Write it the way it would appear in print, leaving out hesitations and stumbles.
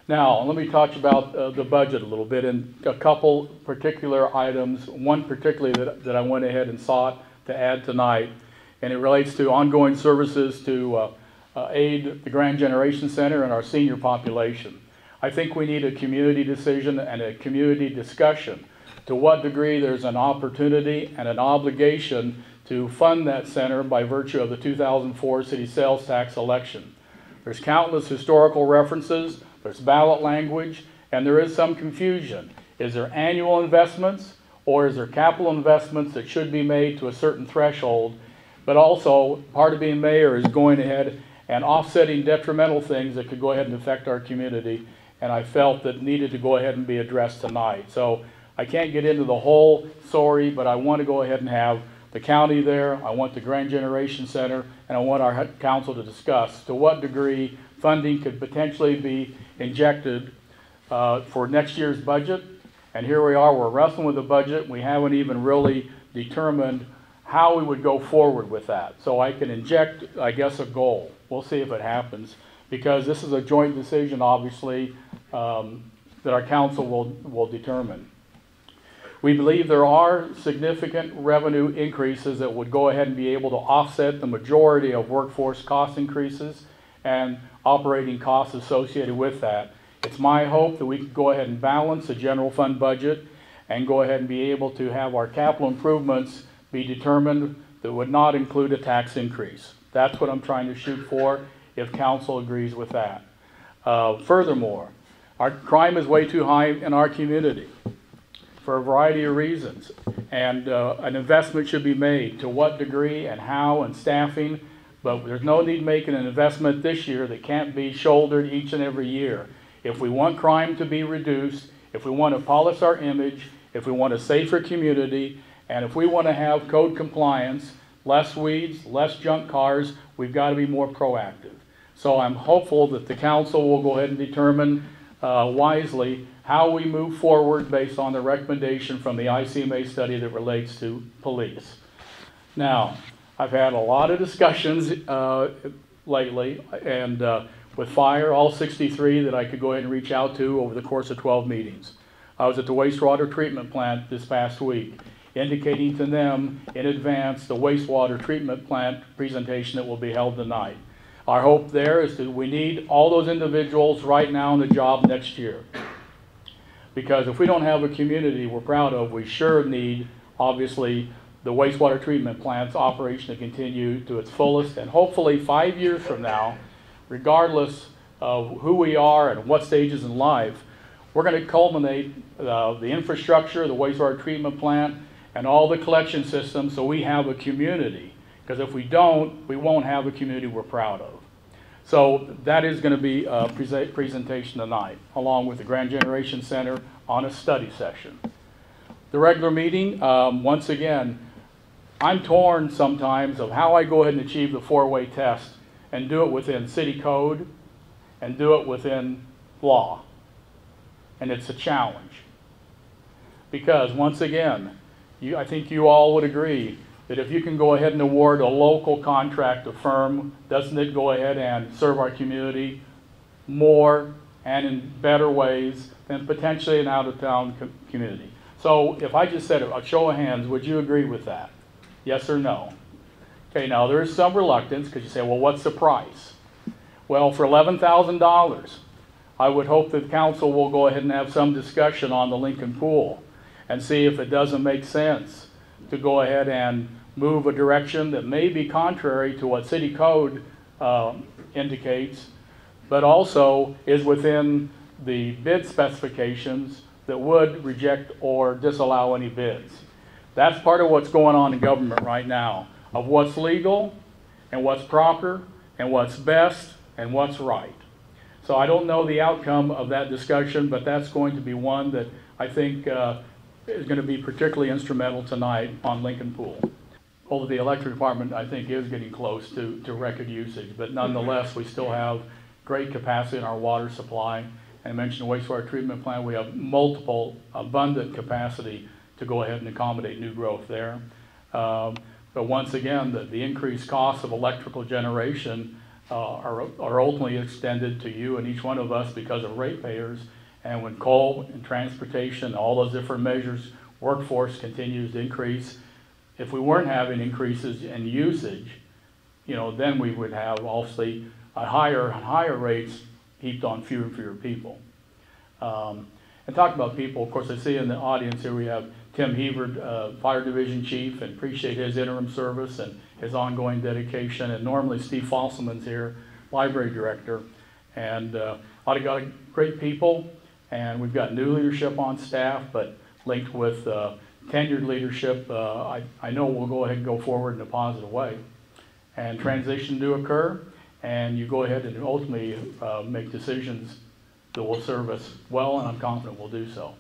Now, let me talk about the budget a little bit and a couple particular items, one particularly that I went ahead and sought to add tonight, and it relates to ongoing services to aid the Grand Generation Center and our senior population. I think we need a community decision and a community discussion to what degree there's an opportunity and an obligation to fund that center by virtue of the 2004 city sales tax election. There's countless historical references, there's ballot language, and there is some confusion. Is there annual investments or is there capital investments that should be made to a certain threshold? But also, part of being mayor is going ahead and offsetting detrimental things that could go ahead and affect our community, and I felt that needed to go ahead and be addressed tonight. So I can't get into the whole story, but I want to go ahead and have the county there, I want the Grand Generation Center, and I want our council to discuss to what degree funding could potentially be injected for next year's budget. And here we are, we're wrestling with the budget. We haven't even really determined how we would go forward with that. So I can inject, I guess, a goal. We'll see if it happens, because this is a joint decision, obviously, that our council will determine. We believe there are significant revenue increases that would go ahead and be able to offset the majority of workforce cost increases and operating costs associated with that. It's my hope that we can go ahead and balance the general fund budget and go ahead and be able to have our capital improvements be determined that would not include a tax increase. That's what I'm trying to shoot for, if council agrees with that. Furthermore, our crime is way too high in our community for a variety of reasons, and an investment should be made. To what degree and how and staffing, but there's no need making an investment this year that can't be shouldered each and every year. If we want crime to be reduced, if we want to polish our image, if we want a safer community, and if we want to have code compliance, less weeds, less junk cars, we've got to be more proactive. So I'm hopeful that the council will go ahead and determine wisely how we move forward based on the recommendation from the ICMA study that relates to police. Now, I've had a lot of discussions lately, and with fire, all 63 that I could go ahead and reach out to over the course of 12 meetings. I was at the wastewater treatment plant this past week, indicating to them in advance the wastewater treatment plant presentation that will be held tonight. Our hope there is that we need all those individuals right now on the job next year. Because if we don't have a community we're proud of, we sure need, obviously, the wastewater treatment plant's operation to continue to its fullest. And hopefully 5 years from now, regardless of who we are and what stages in life, we're going to culminate the infrastructure, the wastewater treatment plant, and all the collection systems so we have a community. Because if we don't, we won't have a community we're proud of. So that is going to be a presentation tonight, along with the Grand Generation Center on a study session. The regular meeting, once again, I'm torn sometimes of how I go ahead and achieve the four-way test and do it within city code and do it within law. And it's a challenge. Because once again, I think you all would agree that if you can go ahead and award a local contract, a firm, doesn't it go ahead and serve our community more and in better ways than potentially an out-of-town community? So if I just said a show of hands, would you agree with that? Yes or no? Okay, now there is some reluctance because you say, well, what's the price? Well, for $11,000, I would hope that council will go ahead and have some discussion on the Lincoln Pool and see if it doesn't make sense to go ahead and move a direction that may be contrary to what city code indicates, but also is within the bid specifications that would reject or disallow any bids. That's part of what's going on in government right now, of what's legal and what's proper and what's best and what's right. So I don't know the outcome of that discussion, but that's going to be one that I think is going to be particularly instrumental tonight on Lincoln Pool. Although the electric department, I think, is getting close to record usage, but nonetheless, we still have great capacity in our water supply. And I mentioned the wastewater treatment plant. We have multiple abundant capacity to go ahead and accommodate new growth there. But once again, the increased cost of electrical generation are ultimately extended to you and each one of us because of ratepayers. And when coal and transportation, all those different measures, workforce continues to increase, if we weren't having increases in usage, then we would have obviously higher rates heaped on fewer and fewer people. And talk about people, of course, I see in the audience here we have Tim Hebert, Fire Division Chief, and appreciate his interim service and his ongoing dedication. And normally Steve Fosselman's here, Library Director. And I've got great people, and we've got new leadership on staff, but linked with tenured leadership, I know we'll go ahead and go forward in a positive way. And transition do occur, and you go ahead and ultimately make decisions that will serve us well, and I'm confident we'll do so.